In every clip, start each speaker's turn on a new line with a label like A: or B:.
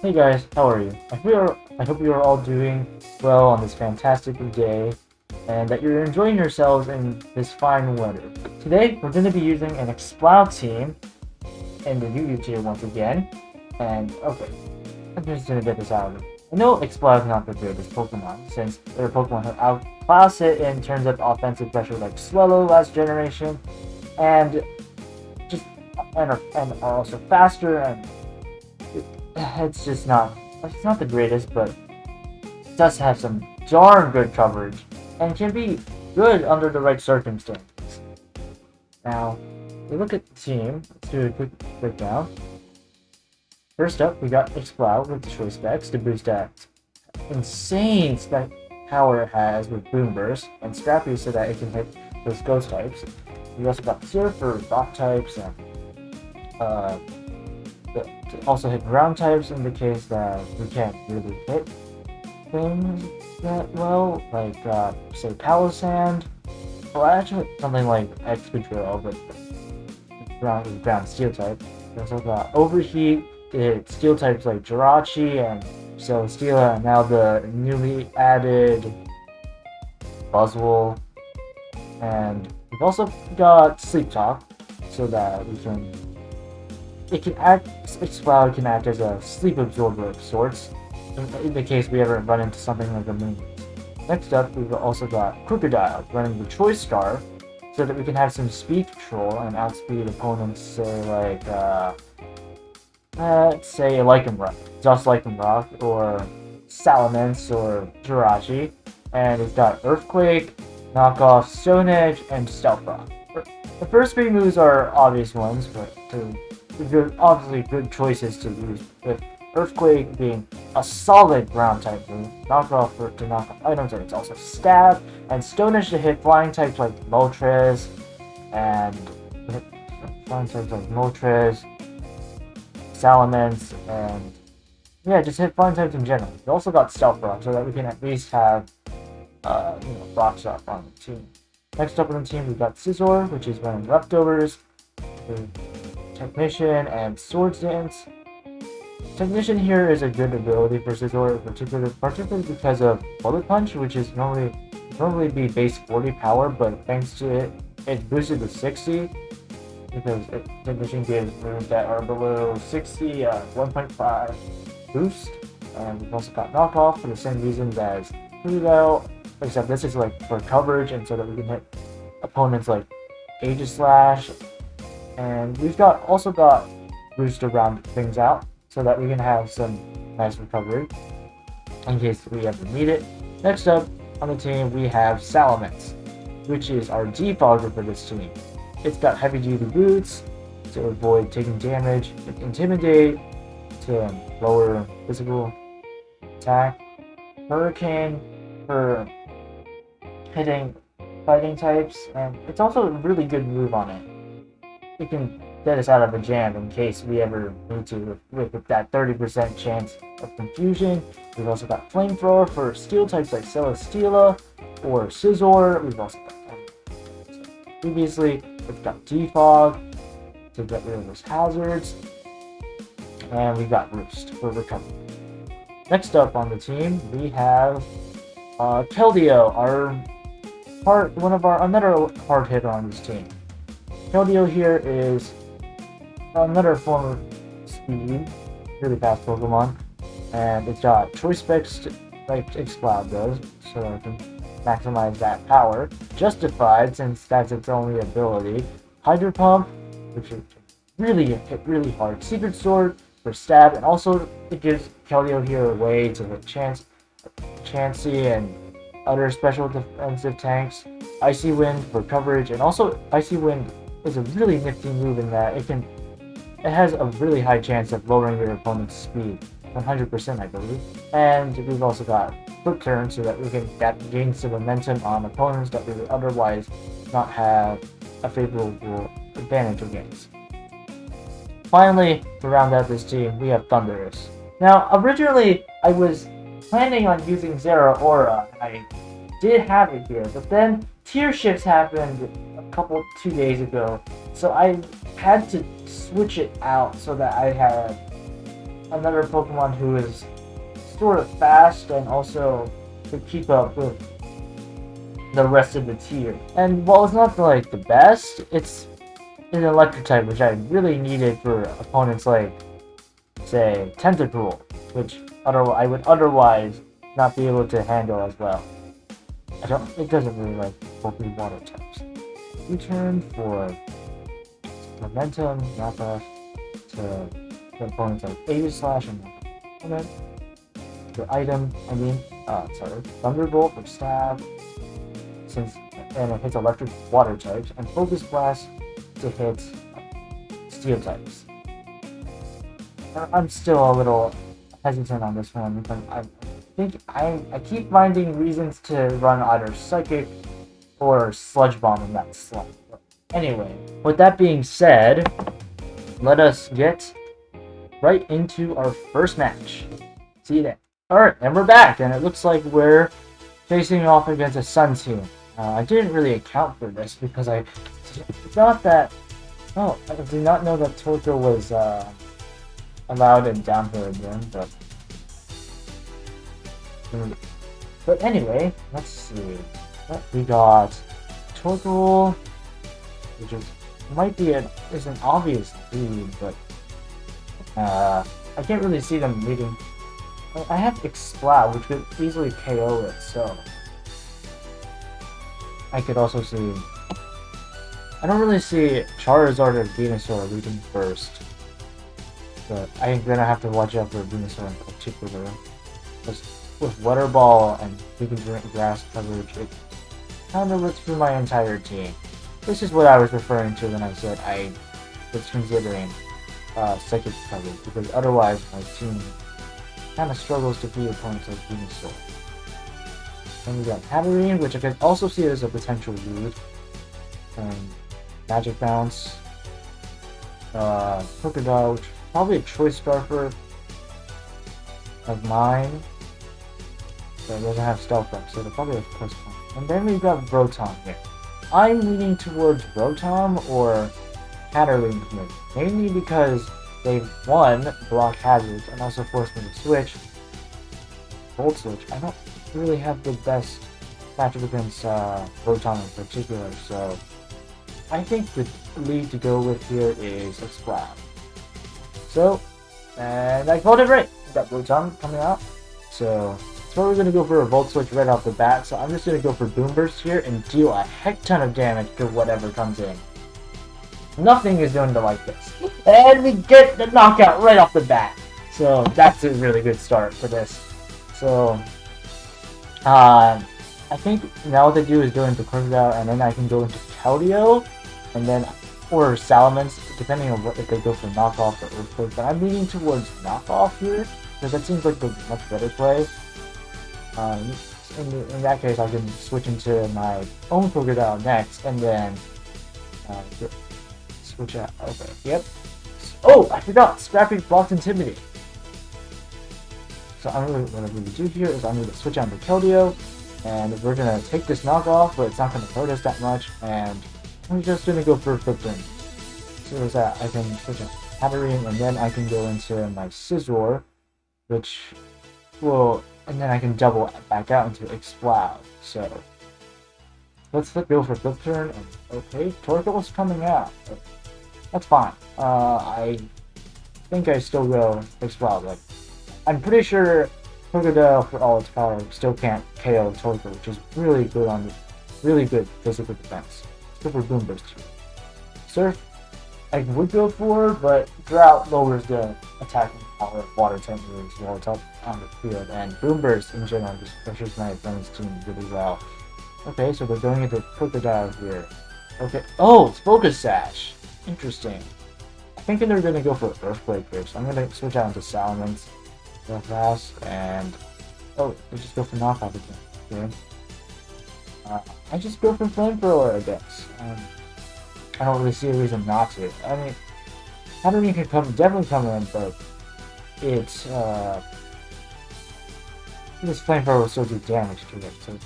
A: Hey guys, how are you? I hope you are all doing well on this fantastic day, and that you're enjoying yourselves in this fine weather. Today, we're going to be using an Exploud team in the Uu tier once again, and okay, I'm just going to get this out of it. I know Exploud is not the greatest Pokemon, since their Pokemon have outclassed it in terms of offensive pressure like Swellow last generation, and just and are also faster and it's just not the greatest, but it does have some darn good coverage and can be good under the right circumstances. Now, we look at the team. Let's do a quick breakdown. First up, we got Exploud with the choice specs to boost that insane spec power it has with Boom Burst, and Scrappy so that it can hit those ghost types. We also got Seer for rock types and uh, to also hit ground types in the case that we can't really hit things that well, like say Palisand, or actually something like Excadrill, but ground steel type. We also got Overheat to hit steel types like Jirachi and Celesteela, and now the newly added Buzzwole. And we've also got Sleep Talk so that we can Exploud can act as a sleep absorber of sorts, in the case we ever run into something like a moon. Next up, we've also got Crocodile, running the Choice Scarf, so that we can have some speed control and outspeed opponents, say like, say Lycanroc, just Lycanroc, or Salamence, or Jirachi, and it's got Earthquake, Knockoff, Stone Edge, and Stealth Rock. The first three moves are obvious ones, but obviously good choices to use, with Earthquake being a solid ground type move, to knock off items, and it's also Stab, and Stone Edge to hit flying types like Moltres, and Salamence, and yeah, just hit flying types in general. We also got Stealth Rock, so that we can at least have Rock Shot on the team. Next up on the team, we've got Scizor, which is running Leftovers, Technician, and Swords Dance. Technician here is a good ability for Scizor, particularly because of Bullet Punch, which is normally be base 40 power, but thanks to it, it's boosted to 60, because Technician gives moves that are below 60, 1.5 boost. And we've also got Knockoff for the same reasons as Crocodile, except this is like for coverage, and so that we can hit opponents like Aegislash. And we've also got Boost to round things out, so that we can have some nice recovery in case we ever need it. Next up on the team, we have Salamence, which is our defogger for this team. It's got heavy duty boots to avoid taking damage, Intimidate to lower physical attack, Hurricane for hitting fighting types, and it's also a really good move on it. It can get us out of a jam in case we ever need to with that 30% chance of confusion. We've also got Flamethrower for steel types like Celesteela or Scizor. We've also got previously, we've got Defog to get rid of those hazards. And we've got Roost for recovery. Next up on the team, we have Keldeo, another hard hitter on this team. Keldeo here is another form of speed, really fast Pokemon, and it's got choice specs like Exploud does, so I can maximize that power. Justified, since that's its only ability. Hydro Pump, which is hit really hard. Secret Sword for stab, and also it gives Keldeo here a way to hit Chansey and other special defensive tanks. Icy Wind for coverage, and also Icy Wind is a really nifty move in that it has a really high chance of lowering your opponent's speed, 100% I believe. And we've also got Quick Turn so that we can gain some momentum on opponents that we would otherwise not have a favorable advantage against. Finally, to round out this team, we have Thundurus. Now, originally I was planning on using Zeraora, and I did have it here, but then tier shifts happened 2 days ago, so I had to switch it out so that I had another Pokemon who is sort of fast and also to keep up with the rest of the tier. And while it's not like the best, it's an electric type, which I really needed for opponents like, say, Tentacruel, which I would otherwise not be able to handle as well. It doesn't really like both the water types. Return for momentum, knockoff to opponents like Aegislash and opponent. The item, Thunderbolt for stab, and it hits electric water types, and Focus Blast to hit steel types. I'm still a little hesitant on this one because I keep finding reasons to run either Psychic or Sludge Bomb in that slot. But anyway, with that being said, let us get right into our first match. See you then. Alright, and we're back, and it looks like we're facing off against a Sun team. I didn't really account for this because I thought that... Oh, I did not know that Torkoal was allowed in downhill again, but... But anyway, let's see. We got Torkoal, which might be an obvious lead, but I can't really see them leading. I have Exploud, which could easily KO it, so I could also see. I don't really see Charizard or Venusaur leading first, but I'm gonna have to watch out for Venusaur in particular. With Water Ball and Vegan Grass coverage, it kind of looks through my entire team. This is what I was referring to when I said I was considering Psychic coverage, because otherwise my team kind of struggles to beat opponents like Venusaur. Then we got Hatterene, which I can also see as a potential lead, and Magic Bounce, Crocodile, which is probably a choice scarfer of mine. But it doesn't have Stealth Up, so they're probably a plus one. And then we've got Rotom here. I'm leaning towards Rotom or Hatterene here, mainly because they, one, block hazards and also force me to switch. Volt Switch. I don't really have the best matchup against Rotom in particular, so I think the lead to go with here is Exploud. So, and I called it right. We got Rotom coming out, so we're going to go for a Volt Switch right off the bat, so I'm just going to go for Boom Burst here and deal a heck ton of damage to whatever comes in. Nothing is going to like this. And we get the knockout right off the bat. So that's a really good start for this. So, I think now what they do is go into Crocodile, and then I can go into Keldeo, and then, or Salamence, depending on if they go for Knockoff or Earthquake. But I'm leaning towards Knockoff here, because that seems like the much better play. In that case, I can switch into my own Crocodile next, and then switch out. Okay, yep. Oh, I forgot! Scrappy blocked Intimidate. So what I'm going to do here is I'm going to switch out to Keldeo, and we're going to take this knockoff, but it's not going to hurt us that much, and I'm just going to go for a Flip Turn. So as that, I can switch out Hatterene, and then I can go into my Scizor, which will... And then I can double back out into Exploud. So let's go for Flip Turn. And okay, Torkoal's coming out. That's fine. I think I still go Exploud. Like, I'm pretty sure Crocodile, for all its power, still can't KO Torkoal, which is really good physical defense. Let's go for Boom Burst here. Surf, I would go for, but Drought lowers the attacking power of water type moves while it's up on the field, and Boom Burst in general just pressures my opponent's team really well. Okay, so they're going into Crocodile here. Okay, oh, it's Focus Sash. Interesting. I think they're going to go for Earthquake here, so I'm going to switch out into Salamence real fast, and oh, they just go for Knockoff again. Okay. I just go for Flamethrower, I guess. I don't really see a reason not to. I mean, Hatterene can definitely come in, but it's this Flamethrower will still do damage to it. So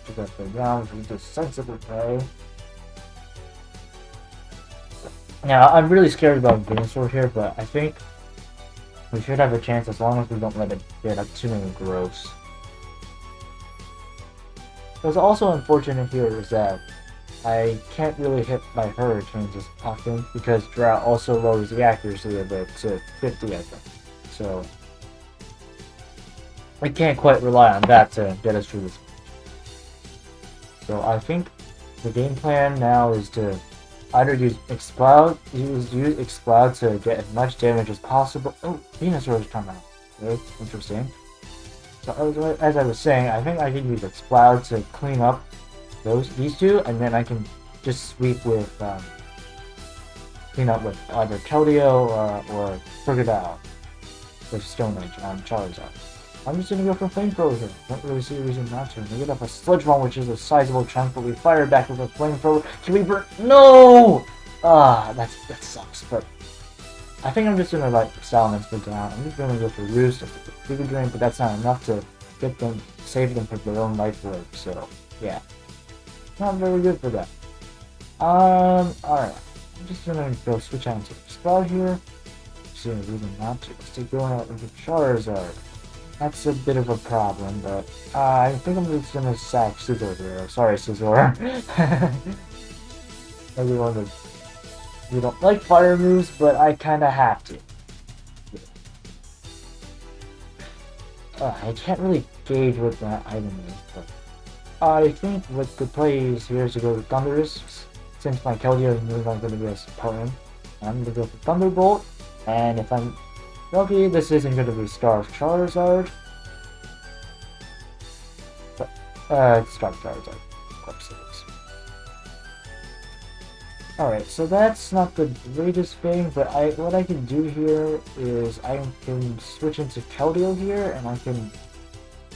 A: to that thing down, which is just sensible play. Now I'm really scared about Venusaur here, but I think We should have a chance as long as we don't let it get up too many growths. What's also unfortunate here is that I can't really hit my hurricanes as often because drought also lowers the accuracy of it to 50, I think. So I can't quite rely on that to get us through this. So I think the game plan now is to either use Exploud to get as much damage as possible. Oh, Venusaur has come out. Okay, interesting. So as I was saying, I think I can use Exploud to clean up these two, and then I can just sweep with clean up with either Keldeo or Crocodile with Stone Edge on Charizard. I'm just gonna go for Flamethrower here. Don't really see a reason not to. We get up a Sludge Bomb, which is a sizable chunk, but we fire back with a Flamethrower. Can we burn? No! That sucks, but I think I'm just gonna like Silence for down. I'm just gonna go for Roost or Fever Drain, but that's not enough to save them from their own life orb, so yeah. Not very good for that. Alright. I'm just gonna go switch on to Exploud here. See a reason not to. Let's take going out with Charizard. That's a bit of a problem, but I think I'm just gonna sack Scizor here. Sorry, Scizor. Everyone you don't like fire moves, but I kinda have to. I can't really gauge what that item is, but I think what the play is here is to go with Thunderous, since my Keldeo is not going to be as potent. I'm going to go for Thunderbolt, and if I'm lucky, this isn't going to be Scarf Charizard. But, it's Scarf Charizard. Of course it is. Alright, so that's not the greatest thing, but what I can do here is I can switch into Keldeo here, and I can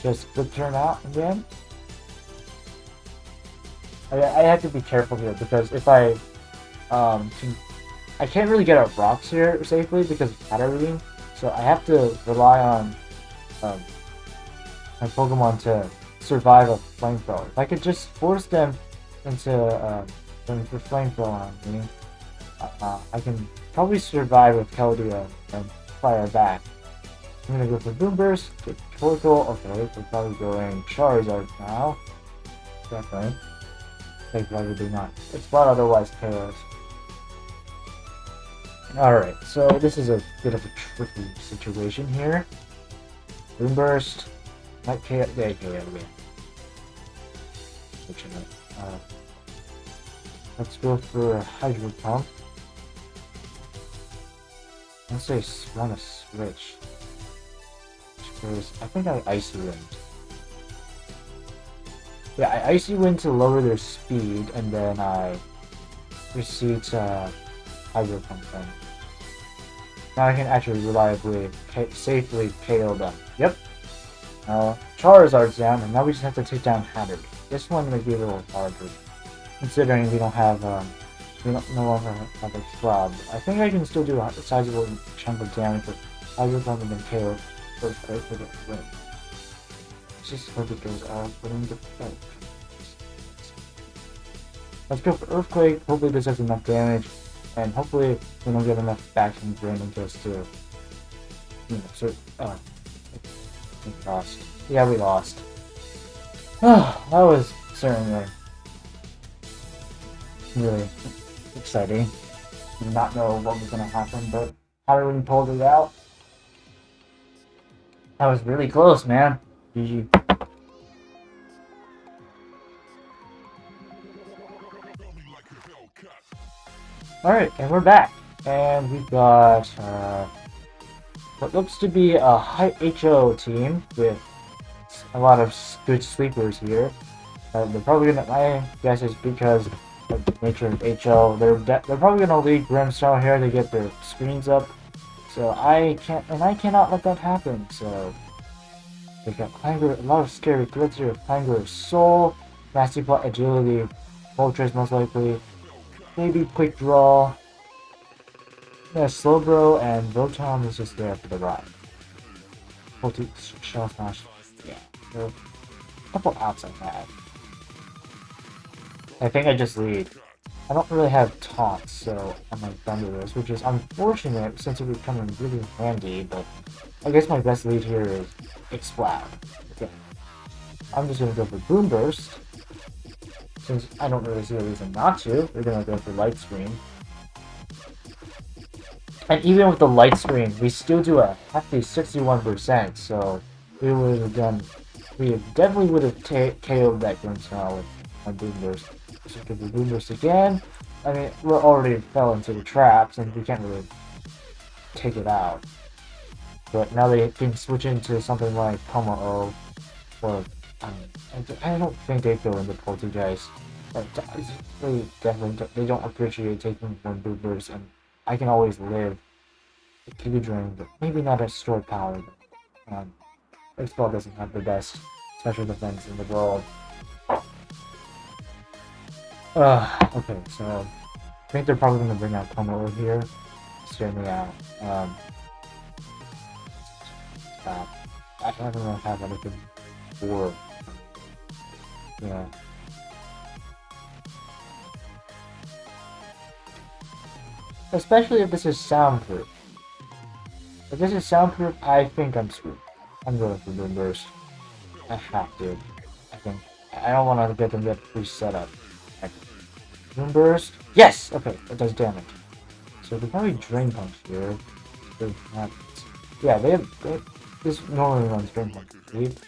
A: just flip turn out again. I have to be careful here because if I can't really get out rocks here safely because of Shadow Reading, so I have to rely on my Pokemon to survive a Flamethrower. If I could just force them into going for Flamethrower on me, I can probably survive with Keldeo and fire back. I'm gonna go for Boom Burst, get Torkoal. Okay, we're probably going Charizard now. Definitely. Probably not. Exploud otherwise KOs. Alright, so this is a bit of a tricky situation here. Boom Burst. Might KO. They KO again. Let's go for a Hydro Pump. Let's say want to switch. Because I think I Icy Wind. Yeah, I Icy Wind to lower their speed, and then I proceed to Hydro Pump them. Now I can actually reliably, safely KO them. Yep. Now Charizard's down, and now we just have to take down Hatterene. This one may be a little harder, considering we don't have, no longer have Exploud. I think I can still do a sizable chunk of damage with Hydro Pump and then KO Earthquake for the win. Just hope it goes out, but in the fight. Let's go for Earthquake. Hopefully this has enough damage, and hopefully we don't get enough back from Brandon just to, you know, we lost. Yeah, we lost. That was certainly really exciting. Did not know what was going to happen, but Hatterene pulled it out. That was really close, man. GG. Alright, and we're back. And we've got what looks to be a high HO team with a lot of good sleepers here. They're probably gonna, my guess is because of the nature of HO, they're probably gonna lead Grimmstar here to get their screens up. So I cannot let that happen. So they've got Clanger, a lot of scary threats here. Clanger Soul, Nasty Plot, Agility, Moltres most likely, maybe Quick Draw. Yeah, Slowbro and Rotom is just there for the ride. Shell Smash. Yeah, so a couple outs I had. I think I just lead. I don't really have taunts, so I'm like Thunderous, which is unfortunate since it would come in really handy, but I guess my best lead here is Exploud. Okay. I'm just gonna go for Boom Burst. Since I don't really see a reason not to, we're gonna go for Light Screen. And even with the Light Screen, we still do a hefty 61%, so we would have done, we definitely would have KO'd that Grimmsnarl with my Boom Burst. So we could Boom Burst again. I mean, we're already fell into the traps, and we can't really take it out. But now they can switch into something like Como-O, or I don't think they go into Poltergeist. They definitely they don't appreciate taking one boobers, and I can always live a Giga Drain, but maybe not a stored power. Expel doesn't have the best special defense in the world. Okay, so I think they're probably gonna bring out Como here. Scare me out. I don't really have anything for. Yeah. Especially if this is soundproof. If this is soundproof, I think I'm screwed. I'm going for Boom Burst. I have to. I think. I don't want to get them that free setup. Boom Burst. Yes! Okay, it does damage. So they probably Drain Punch here. Yeah, they have. This normally runs Drain Punch, I believe.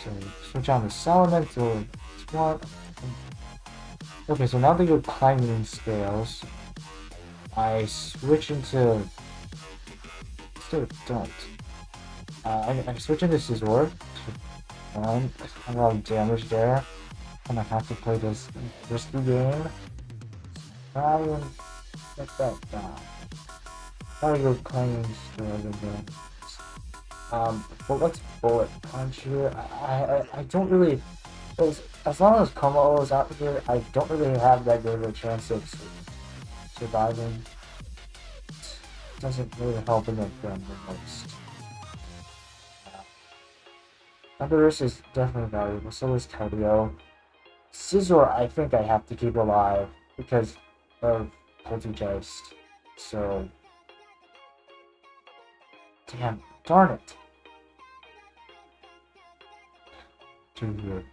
A: So switch on the Salamental. Squat. Okay, so now they go Climbing Scales. I switch into. Still don't. I switch into Scizor. A lot of damage there. I'm gonna have to play this risky game. Try and get that down. Try to go Climbing Scales again. But let's Bullet Punch here. I don't really. As long as Como is out here, I don't really have that good of a chance of surviving. It doesn't really help in the gun the most. Thunderous is definitely valuable, so is Keldeo. Scizor, I think I have to keep alive because of Poltergeist. So. Damn, darn it. Too weird.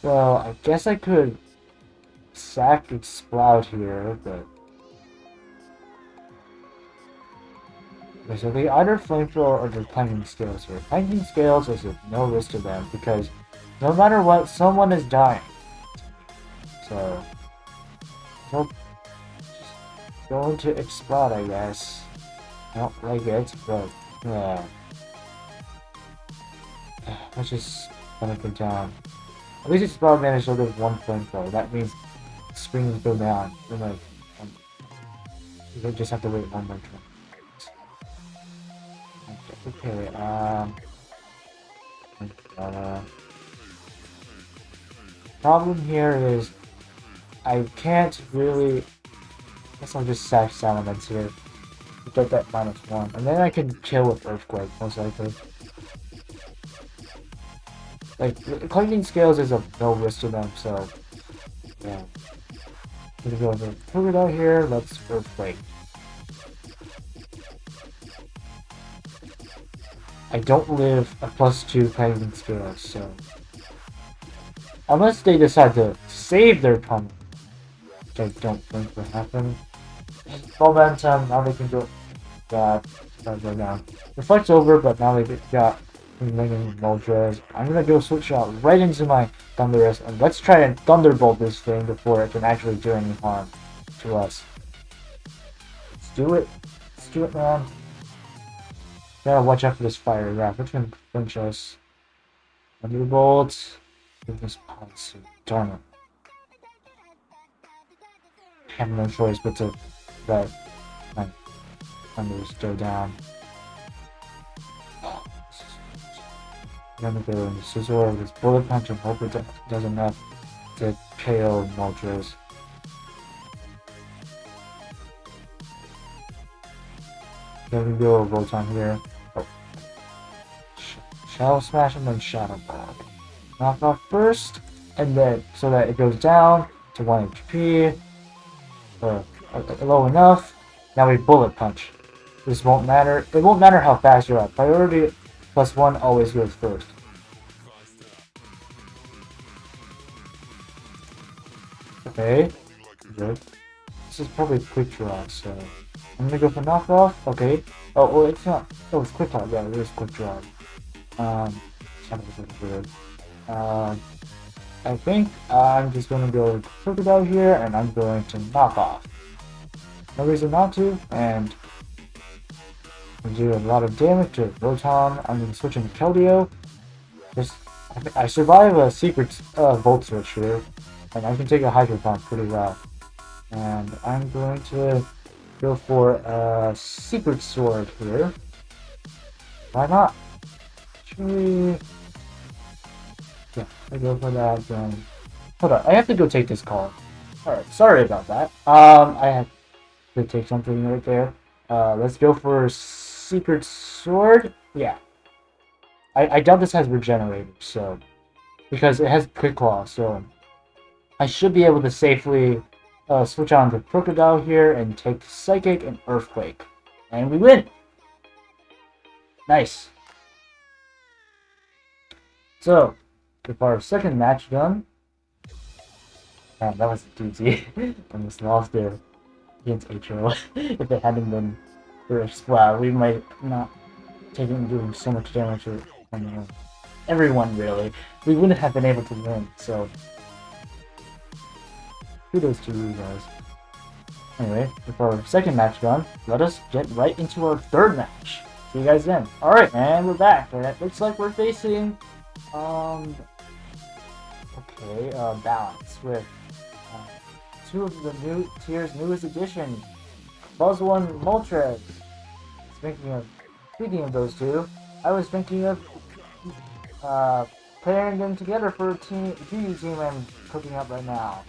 A: Well, I guess I could sack Exploud here, but okay, so they either Flamethrower or they're Climbing Scales here. Climbing Scales is of no risk to them because no matter what, someone is dying. So, they'll just go into Exploud, I guess. I don't like it, but yeah. Let's just let it go down. At least Exploud managed to live one Flamethrower. That means springs go down. And like, you just have to wait one more turn. Okay, problem here is I can't really. I guess I'll just sack Salamence here to get that -1, and then I can kill with Earthquake most likely. Like Climbing Scales is of no risk to them, so yeah. I'm gonna go over put it out here. Let's Earthquake. I don't live a +2 Climbing Scales, so unless they decide to save their opponent, which I don't think will happen. Momentum, now they can go that go down. Reflect's over, but now they've got Moltres. I'm gonna go switch out right into my Thunderous, and let's try and Thunderbolt this thing before it can actually do any harm to us. Let's do it. Let's do it, man. Gotta watch out for this fire. Yeah, it's gonna flinch us. Thunderbolt. Give this policy. Darn it. I have no choice but to let my Thunders go down. I'm gonna go into Scizor with Bullet Punch and hope it does enough to KO Moltres. There we go, Voltron here. Oh. Shadow Smash and then Shadow Ball. Knock off first, and then so that it goes down to 1 HP. Low enough. Now we Bullet Punch. This won't matter. It won't matter how fast you're at. Priority +1 always goes first. Okay. Good. This is probably Quick Draw, so I'm gonna go for knockoff. Okay. Oh, well, it's not. Oh, it's Quick Draw. Yeah, it is Quick Draw. That was good. I think I'm just gonna go Crocodile here, and I'm going to knock off. No reason not to, and do a lot of damage to Rotom. I'm gonna switch into Keldeo. I survive a secret Volt Switch here, and I can take a Hydro Pump pretty well. And I'm going to go for a Secret Sword here. Why not? Actually, yeah, I go for that. Hold on, I have to go take this call. Alright, sorry about that. I have to take something right there. Let's go for Secret Sword. Yeah. I doubt this has Regenerator, so because it has Quick Claw, so I should be able to safely switch on to Crocodile here and take Psychic and Earthquake. And we win! Nice. So, with our second match done. Man, that was a doozy. I almost lost there against HO. If it hadn't been for Exploud, we might not doing so much damage to everyone, really. We wouldn't have been able to win, so kudos to you guys. Anyway, with our second match done, let us get right into our third match. See you guys then. Alright, and we're back. It looks like we're facing Balance with two of the new tier's newest addition, Buzzwole and Moltres. Speaking of those two, I was thinking of pairing them together for a GD team I'm cooking up right now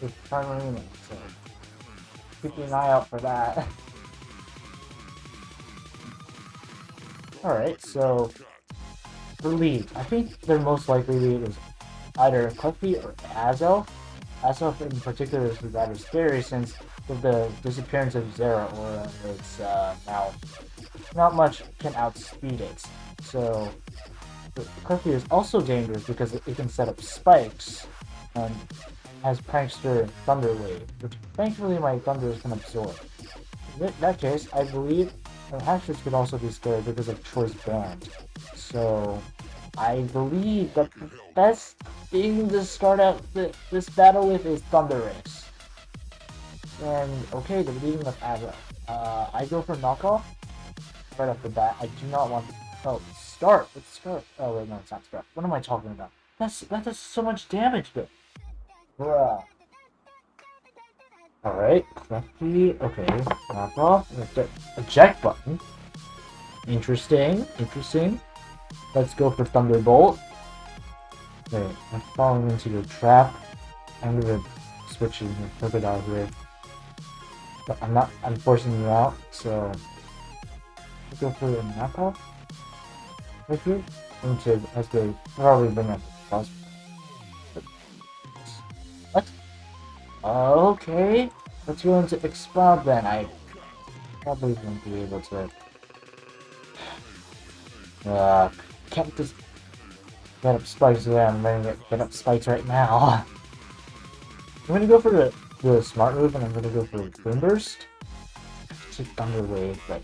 A: with Primarina, so keep an eye out for that. Alright, so for lead, I think their most likely lead is either Cliffy or Azelf. Azelf in particular is rather scary since with the disappearance of Zera Aura, it's now not much can outspeed it. So Cliffy is also dangerous because it can set up spikes and has Prankster Thunder Wave, which thankfully my Thunders can absorb. In that case, I believe Hatchers could also be scary because of Choice Band. So I believe that the best thing to start out this battle with is Thundurus. And okay, the leading of Aggro. I go for knockoff right off the bat. I do not want to. Oh, start. Let's start. Oh wait, no, it's not start. What am I talking about? That does so much damage, though. Bruh. Alright, Cliffy. Okay, knockoff. Eject button. Interesting. Let's go for Thunderbolt. Okay, I'm falling into your trap. I'm gonna switch in your Crocodile here. But I'm forcing you out, so let's go for a knockoff. Right here. Has to probably bring up Buzz. What? Okay. Let's go into Exploud then. I probably won't be able to. Can't just get up spikes there. I'm ready to get up spikes right now. I'm gonna go for the smart move, and I'm gonna go for Boom Burst. Take Thunder Wave, but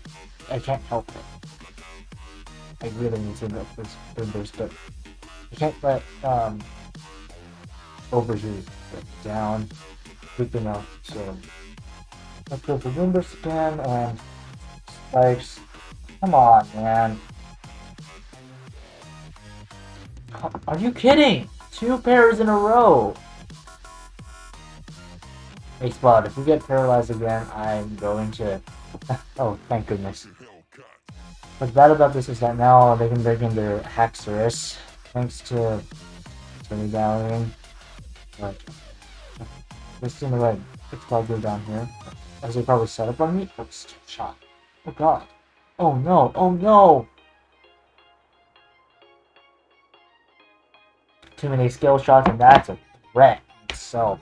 A: I can't help it. I really need to get this Boom Burst, but I can't let overheat down quick enough. So let's go for Boom Burst again and spikes. Come on, man. Are you kidding? 2 pairs in a row. Exploud, if we get paralyzed again, I'm going to... oh, thank goodness. What's bad about this is that now they can bring in their Haxorus, thanks to Medallion. But let's see the right. Exploud go down here. As they probably set up on me. Oh, shot. Oh god. Oh no, oh no! Too many skill shots, and that's a threat itself.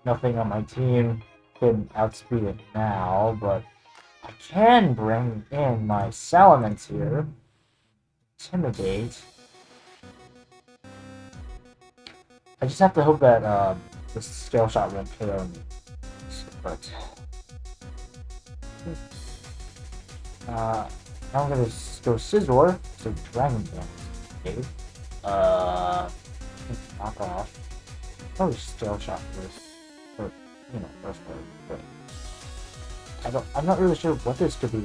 A: Nothing on my team can outspeed it now, but I can bring in my Salamence here. Intimidate. I just have to hope that the skill shot won't KO me. But now I'm gonna go Scizor, so Dragon Dance. Okay. Knock off. Probably skill shot first. Or, you know, first word, but I'm not really sure what this could be.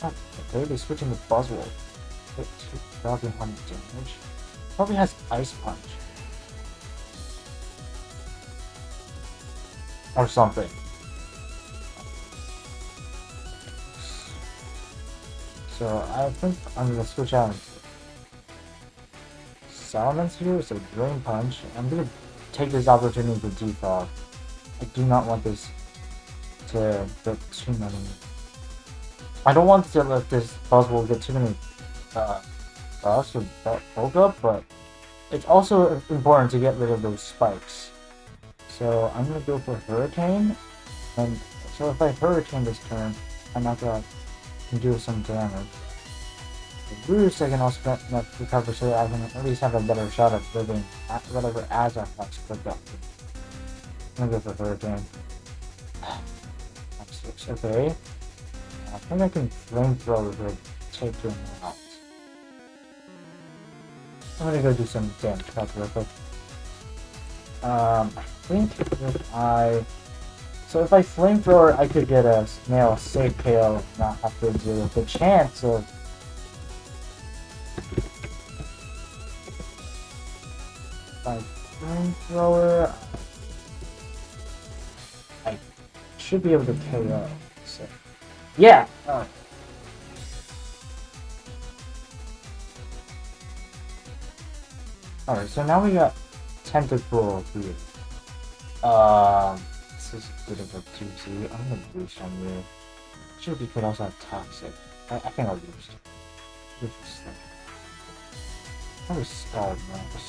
A: Oh, okay, they're switching to Buzzwole. Hit 2,100 damage. Probably has Ice Punch. Or something. So I think I'm gonna switch out Salamence here, so Drain Punch. I'm gonna take this opportunity to defog. I do not want this to get too many. I don't want to let this Buzzwole get too many buffs with bulk up, but it's also important to get rid of those spikes. So I'm gonna go for Hurricane, and so if I Hurricane this turn, I'm not gonna do some damage. The boost I can also recover so that I can at least have a better shot at living whatever Azak attacks click up. I'm gonna go for Hurricane. That's 6. Okay. I think I can Flamethrower to take him out. I'm gonna go do some damage real quick. I think so if I Flamethrower, I could get a safe KO, not have to deal with the chance of by Flamethrower. I should be able to KO. So yeah. Alright, so now we got Tentacle here. This is a bit of a doozy. I'm gonna boost on you. Sure, we could also have Toxic. I think I'll boost. Boost this thing. Probably stalled now. This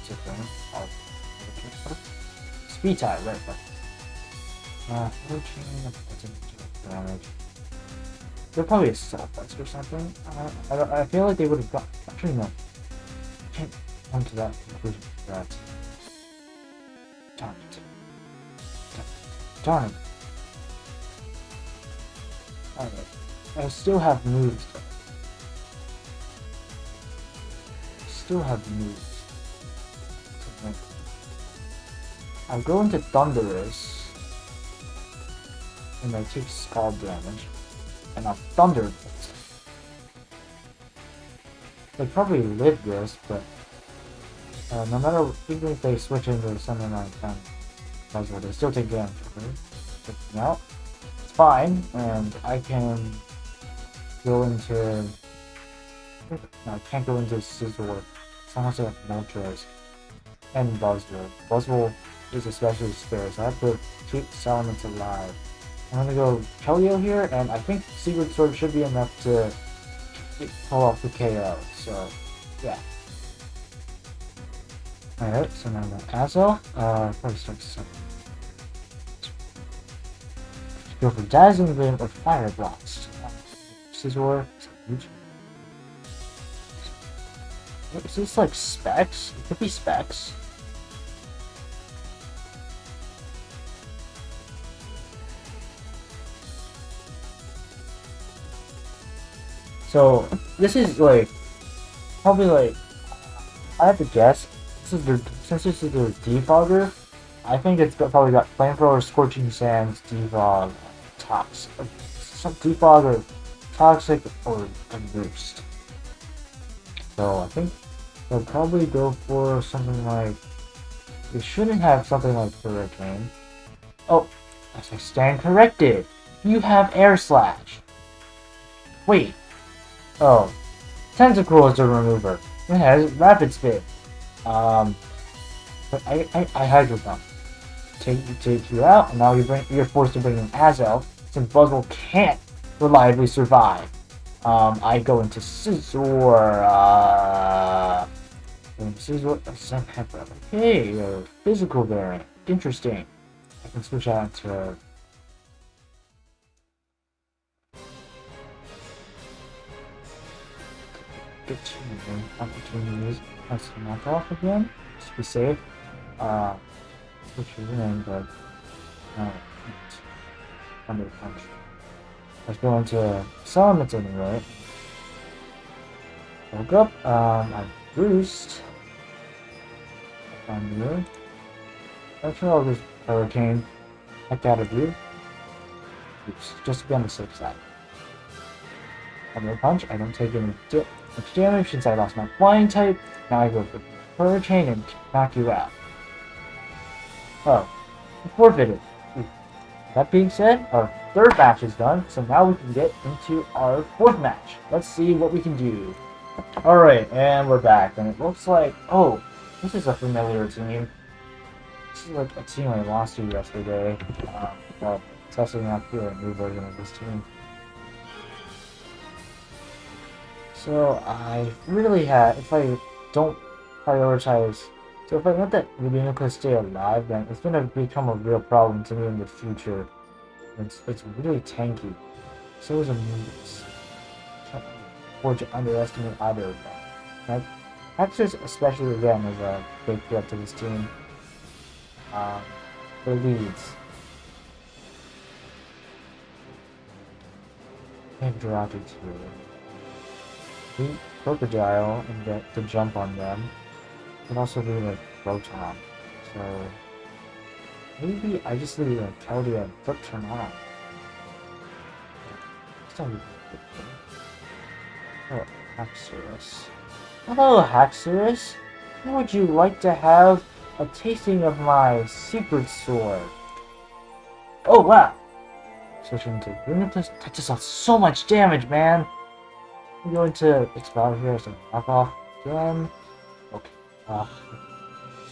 A: is a thing. Speed tie, right? Hurricane doesn't do damage. They're probably a Self-Vest or something. I feel like they would have got. Actually, no. I can't come to that conclusion. That. Darn it. Darn it. Alright. I still have moves. I'll go into Thunderous. And I take Scald damage. And I'll Thunderbolt. They probably live this, but no matter, even if they switch into something like that, they still take damage. Okay? Check me out. It's fine, and I can go into. No, I can't go into Scizor. Someone's like Moltres and Buzzwole. Buzzwole is especially scarce. So I have to keep Salamence alive. I'm gonna go Kelio here, and I think Secret Sword should be enough to pull off the KO. So, yeah. Alright, so now the Azel. Probably start second. Go for Dazzling Gleam or Fire Blast. Scizor. Is this like Specs? It could be Specs. So this is like probably like I have to guess. Since this is their defogger, I think it's probably got Flamethrower, Scorching Sands, defog, toxic, some defog or toxic or a boost. So I think they'll probably go for something like. They shouldn't have something like Hurricane. Oh, as I stand corrected, you have Air Slash. Wait. Oh, Tentacle is the remover. It has Rapid Spin. So I hydro pump. Take you out, and now you're forced to bring in Azel, since Buzzwole can't reliably survive. I go into Scizor, Pepper. Okay, physical variant. Interesting. I can switch out to get two opportunities. Let's knock off again. Just to be safe. Switch it in, but no, under punch. Let's go into Summons anyway. Woke up. I boost on you. Actually, I'll just Hurricane. Heck out of you. Oops, just to be on the safe side. Under punch. I don't take any much damage since I lost my flying type. Now I go for Hurricane and knock you out. Oh, forfeited. That being said, our third match is done, so now we can get into our fourth match. Let's see what we can do. Alright, and we're back, and it looks like, oh, this is a familiar team. This is like a team I lost to yesterday. But testing out here a new version of this team. So I really had, if I don't prioritize, so if I let that Nucleus stay alive, then it's gonna become a real problem to me in the future. It's really tanky. So is a Moongus. Can't afford to underestimate either of them. Like, Hexus especially again is a big threat to this team. For leads. And Jirachi too. Beat Crocodile and get the jump on them. Could also be like Rotom. So maybe I just leave like Keldeo and Flip turn on. Oh, Haxorus. Hello, Haxorus. Would you like to have a tasting of my secret sword? Oh wow! Switching to Uniplus, that just does so much damage, man! I'm going to Exploud here, so knock off again. Okay.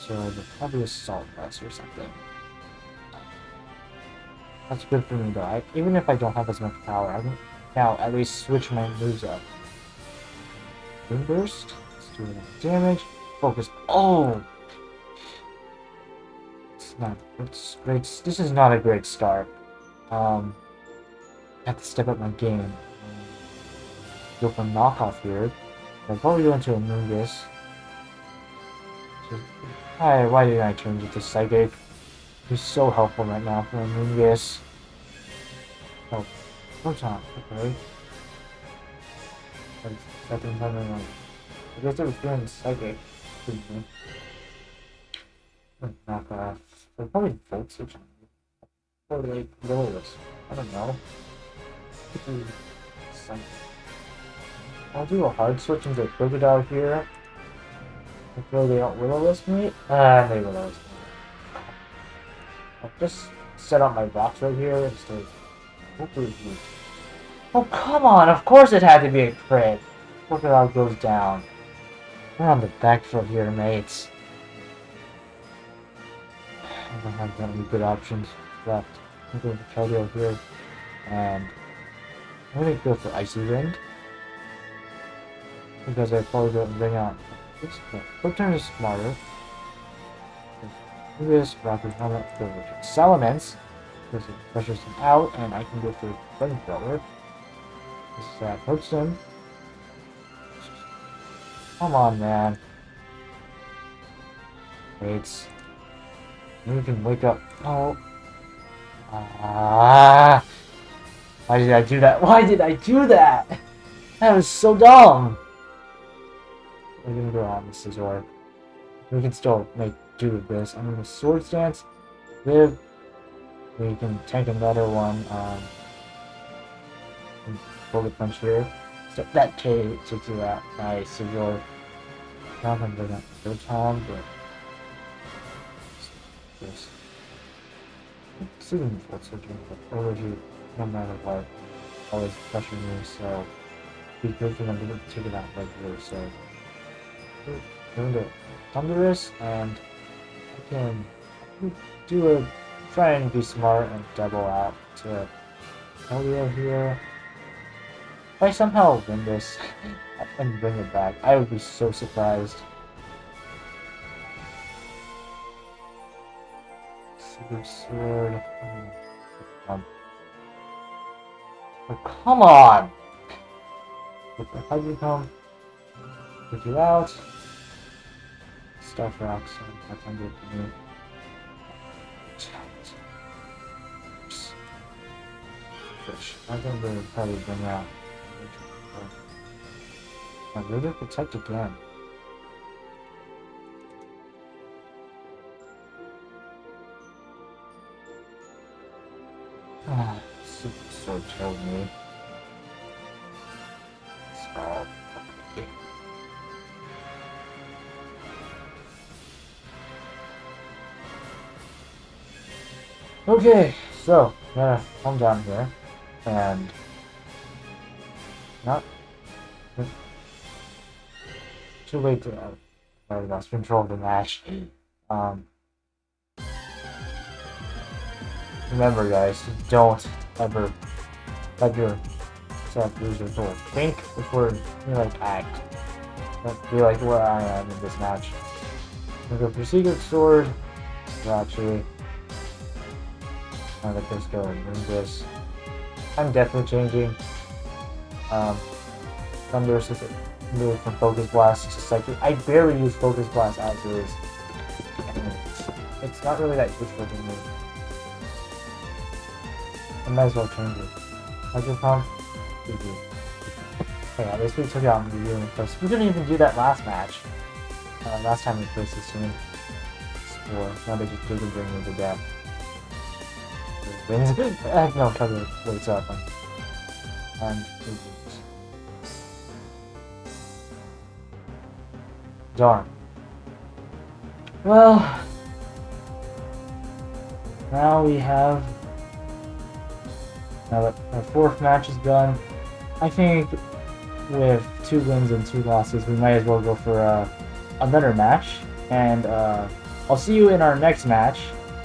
A: So there's probably a Salt Vest or something. That's good for me though. Even if I don't have as much power, I can now at least switch my moves up. Moonburst. Let's do enough damage. Focus. Oh! It's great. This is not a great start. I have to step up my game. Go for knockoff here. I'll probably go into a Moongus. Why didn't I change it to Psychic? He's so helpful right now for a Moongus. Oh, Rotom, okay. Second time around. I guess it was doing Psychic. Knockoff. They're probably Volt Switch on me. Or like Will-O-Wisp. I don't know. Psychic. I'll do a hard switch into Crocodile here. Hopefully they don't Will-O-Wisp me. They Will-O-Wisp me. I'll just set up my rocks right here and start. Hopefully. Oh, come on! Of course it had to be a crit! Crocodile goes down. We're on the back foot here, mates. I don't have that many good options left. I'm going to Keldeo here. And I'm going to go for Icy Wind. Because I probably don't bring out. Quick Turn is smarter. This Rocket Helmet for Salamence. Because it pressures him out, and I can go for Flamethrower. This hurts him. Come on, man. Wait. You can wake up. Oh. Why did I do that? Why did I do that? That was so dumb. We're gonna go on this Scizor. We can still make do with this. I'm gonna Sword Stance. Live. We can tank another one. Bullet Punch here. So that K takes you out. Nice, Scizor. Now I'm gonna go Tom, but this. Seeing Volt Switching, but already, no matter what, always pressure me, so be good for them to take it out regular, so. Doing the Thunderous and can do a try and be smart and double out to Elio here. If I somehow win this and bring it back, I would be so surprised. Super sword. Oh, come on! With the Hydropump, put you out. Stuff rocks, 500 for me. Fish. I think they would probably bring out. I really protect again. Ah, super sword killed me. So, okay. Okay, so gotta calm down here and not too late to I lost control of the match. Remember, guys, don't ever let yourself lose your soul. Think before you like act. Don't be like what I am in this match. I'm gonna go for Secret Sword. Actually, I'll let this go and win this. I'm definitely changing. Thunder Assistant move from Focus Blast to Psychic. I barely use Focus Blast as is. It's not really that useful to me. I might as well change it. Hydro Pump, GG. Hey, at least we took out the Uu first. We didn't even do that last match. Last time we faced this team. Spore. Now they just didn't bring me to death. Wins. No, cover wakes up. And darn. Well, now we have. Now that our fourth match is done, I think with 2 wins and 2 losses, we might as well go for another match. And I'll see you in our next match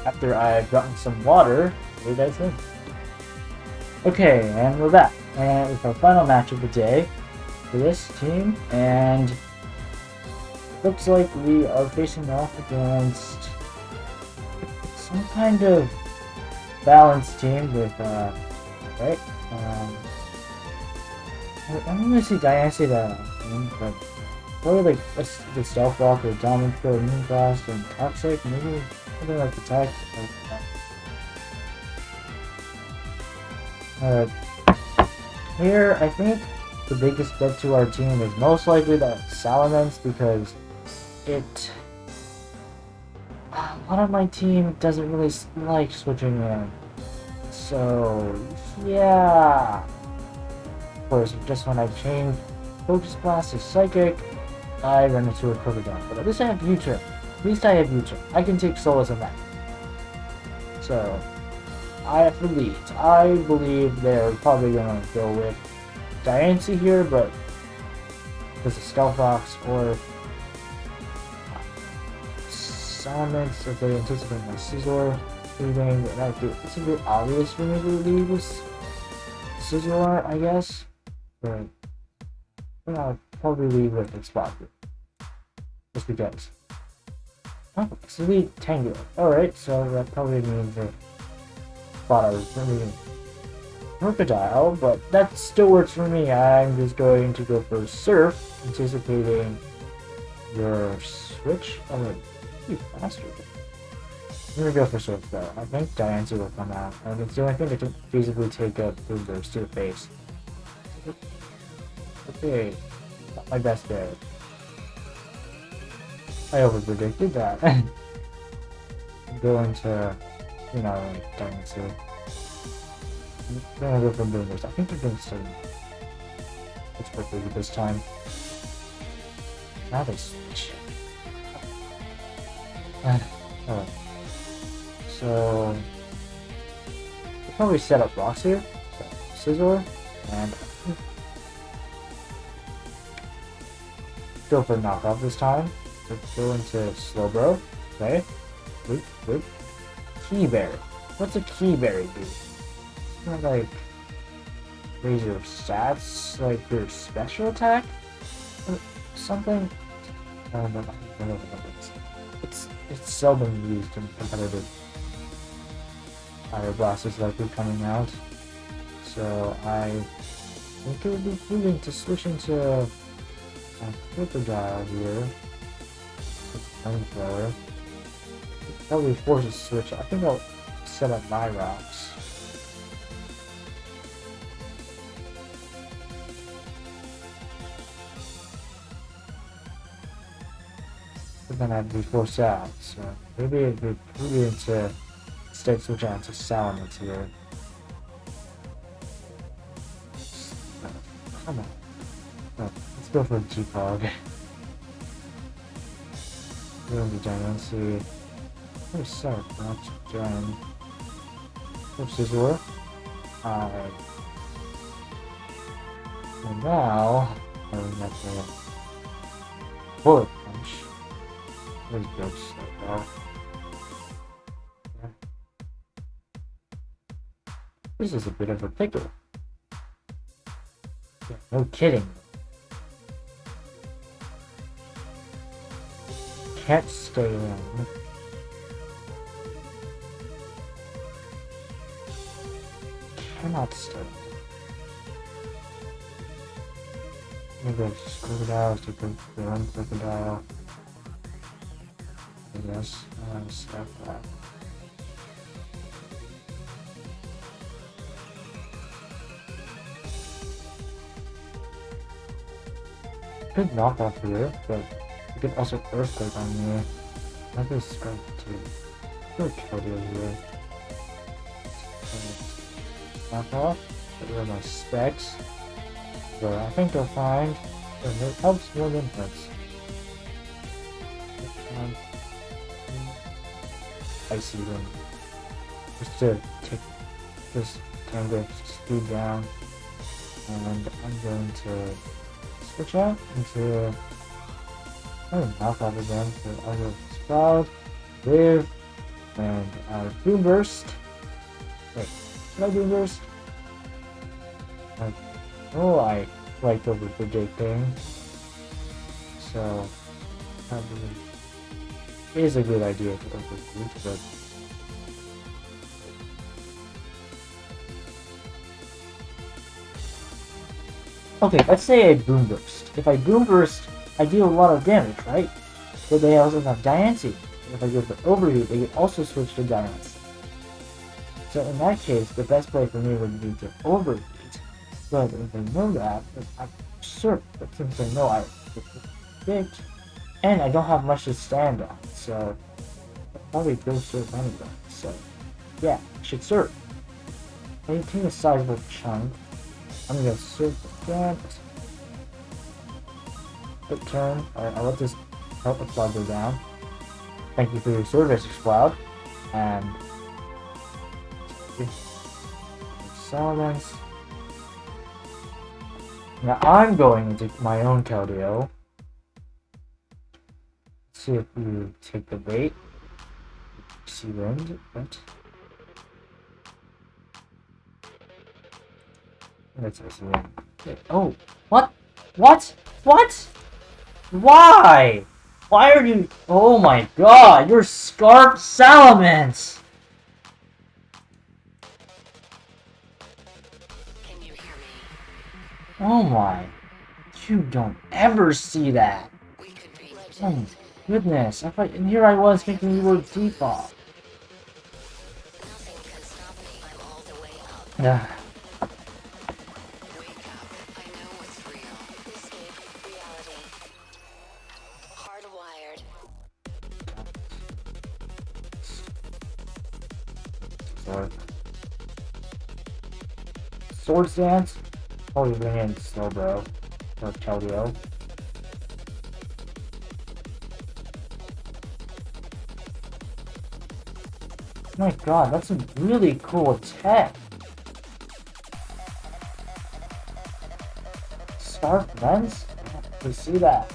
A: after I've gotten some water. What do you guys think? Okay, and we're back. And with our final match of the day for this team. And looks like we are facing off against some kind of balanced team with right? I don't really see Diancie that but probably like the Stealth Rock or Dominant Throw, Moon Blast, and Toxic, maybe something like the tech. Here, I think the biggest threat to our team is most likely the Salamence because it. A lot of my team doesn't really like switching in. So, yeah. Of course, just when I change Focus Blast to Psychic, I run into a Crocodile. But at least I have U-Turn. At least I have U-Turn. I can take Solace on that. So, I believe they're probably gonna go with Diancie here, but because of Stealth Rocks or Salamence, if they anticipate my Scizor leaving, it's a bit obvious for me to leave with Scizor, I guess. But I'll probably leave with Exploud. Just because. Oh, it's Elite Tangular. Alright, so that probably means that thought I was really Crocodile, but that still works for me. I'm just going to go for Surf, anticipating your switch. Oh, you bastard. I'm gonna go for Surf though. I think Diancie will come out. And it's the only thing that can feasibly take a Blue Burst to the face. Okay, not my best day. I over-predicted that. I'm going to, you know, like Diancie. I'm gonna go for Blue Burst. I think they're going to start. It's perfect this time. Now they switch. Alright. So, we'll probably set up rocks here. So, Scizor, and go for knockoff this time. So go into Slowbro, okay? Wait. Key berry. What's a key berry do? Not like raise your stats, like your special attack, or something. I don't know. It's seldom used in competitive. Fire Blast is likely coming out, so I think it would be prudent to switch into a Crocodile here. Flamethrower. Probably force a switch. I think I'll set up my rocks. But then I'd be forced out, so maybe it'd be prudent to instead switch out to Salamence here. Come on. Oh, let's go for a G-Pog. Ruin the Giancy. Oh, sorry, not Giant. Scissor. And now, I'm not gonna Bullet Punch. There's Ghost like that. Yeah. This is a bit of a pickle. Yeah, no kidding. Can't stay in. Cannot stay in. Maybe I just Crocodile to go for one Crocodile. Yes, I want to stop that. Could knock off here, but you could also Earthquake on me. I could strike too. Good Keldeo here. Knock off. Get rid of my specs. But I think they'll find that it helps more than hurts. Icy Wind. Just to take this Tango speed down. And I'm going to switch out into knock off again for other Exploud, Live, and Boom Burst. Wait, should I Boom Burst? Oh, I like over the big thing. So, probably is a good idea to overshoot, but okay, let's say I Boom Burst. If I Boom Burst, I deal a lot of damage, right? But they also have Diancie. If I go for Overheat, they can also switch to Diancie. So in that case, the best play for me would be to Overheat. But if I know that, I'm sure. But since I know I picked, and I don't have much to stand on, so I'll probably go Surf anyway. So yeah, I should Surf. Maintain a sizable chunk. I'm gonna Surf again. Good turn. Alright, I'll let this help Exploud go down. Thank you for your service, Exploud. And Silence. Now I'm going into my own Keldeo. See if you take the bait. See wind, but let's see wind. Oh, what? What? What? Why? Why are you? Oh my God! You're Scarf Salamence. Oh my, you don't ever see that. Oh my goodness, I thought, and here I was thinking you were default. Yeah. Sword Stance? Oh, you bring in Slowbro. Or Keldeo. My God, that's a really cool attack. Scarf Lens? We see that.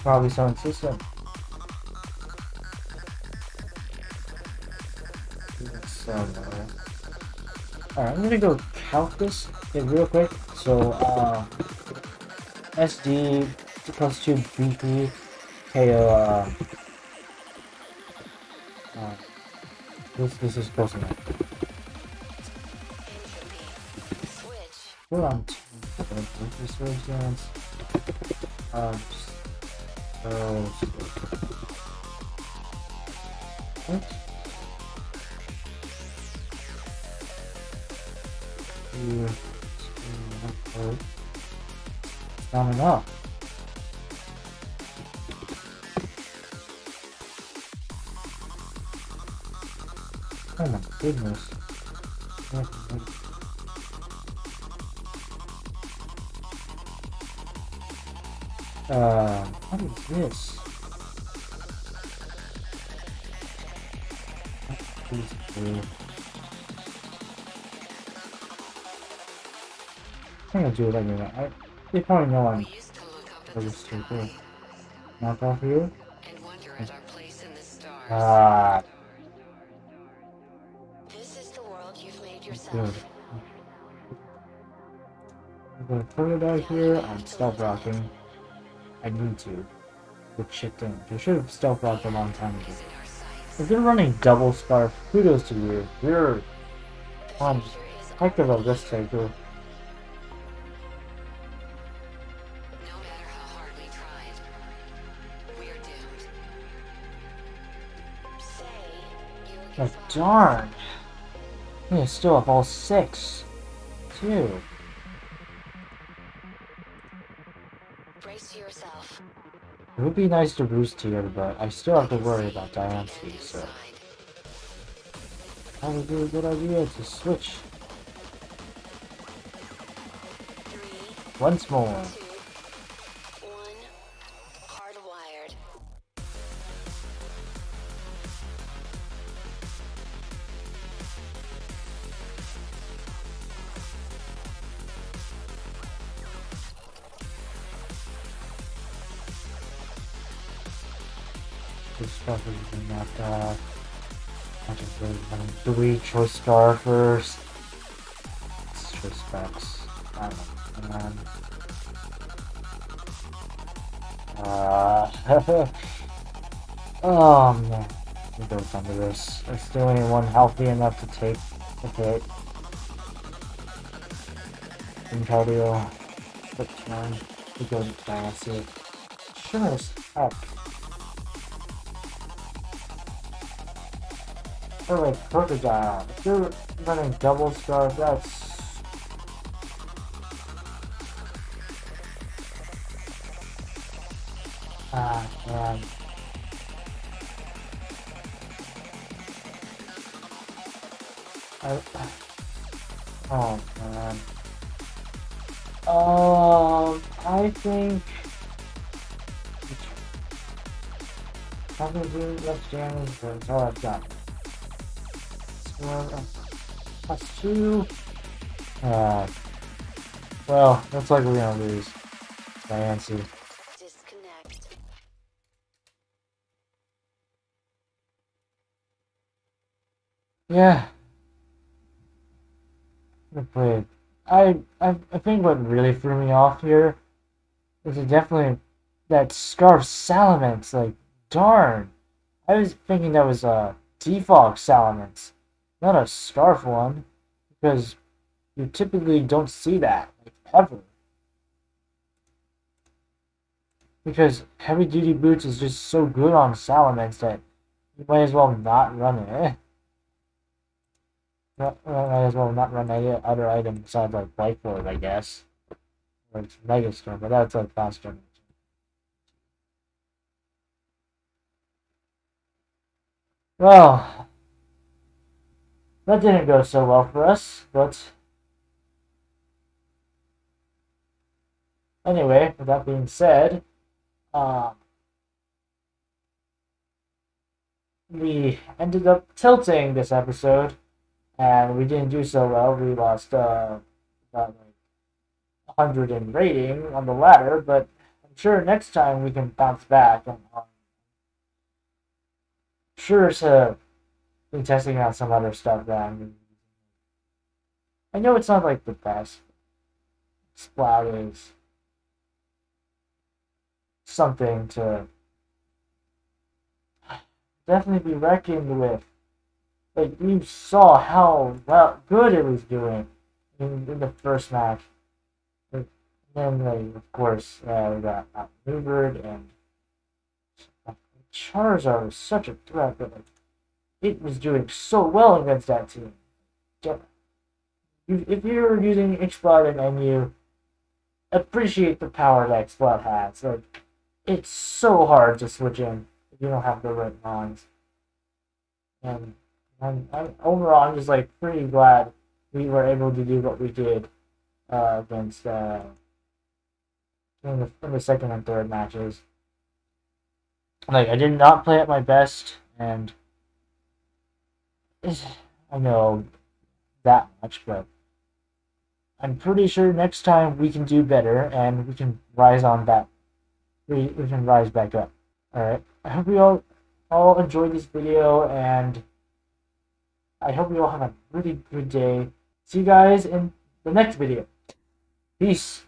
A: Probably so insistent. So, alright, I'm gonna go count this real quick. So, SD plus 2 BP KO, uh, this is close enough. We're on 2. This resistance. What? Not enough. Oh my goodness. What is this? Please do. I'm gonna do it anyway. They probably know I'm really stupid. Knock off here? Ah.
B: This is the world you've made
A: Good.
B: yourself.
A: I'm gonna put it out here. I'm stealth rocking. I need to. Good shit thing. I should have stealth rocked a long time ago. If you're running double scarf, kudos to you. You're one heck of a risk taker.
B: No matter how hard we tried, we're doomed. Say you'll
A: Like, darn. Yeah, still have all 6. Too.
B: brace yourself.
A: It would be nice to boost here, but I still have to worry about Diancie, so. That would be a good idea to switch.
B: 3,
A: Once more.
B: 2, 1. Hardwired.
A: This stuff is not, I just really want 3 choice star first. It's choice specs. I don't know, man. Oh man. We go under this. There's still anyone healthy enough to take a hit. In cardio. Quick turn. We go to Diancie. Sure as heck. Or like Crocodile. If you're running double star, that's... Ah, man. Oh, man. I think... I'm gonna do less damage, but it's all I've got. Plus 2. Well, looks like we're gonna lose. Diancie.
B: Disconnect.
A: Yeah. I played. I think what really threw me off here is definitely that Scarf Salamence. Like, darn. I was thinking that was a default Salamence, not a Scarf one, because you typically don't see that, like, ever. Because heavy duty boots is just so good on Salamence that you might as well not run it. Might as well not run any other item besides like Whiteboard, I guess. Or it's Megastorm, but that's like faster. Well, that didn't go so well for us, but anyway, with that being said, we ended up tilting this episode, and we didn't do so well. We lost about like 100 in rating on the ladder, but I'm sure next time we can bounce back. And I'm sure to been testing out some other stuff that I know it's not like the best. Exploud is something to definitely be reckoned with. Like, you saw how good it was doing in the first match. And then, like, of course, we got outmaneuvered, and Charizard was such a threat, but like, it was doing so well against that team. If you're using Exploud in Uu, appreciate the power that Exploud has. Like, it's so hard to switch in if you don't have the right mons. And overall, I'm just like pretty glad we were able to do what we did against in the second and third matches. Like, I did not play at my best, and I know that much, but I'm pretty sure next time we can do better and we can rise on back. We can rise back up. All right. I hope you all enjoyed this video, and I hope you all have a really good day. See you guys in the next video. Peace.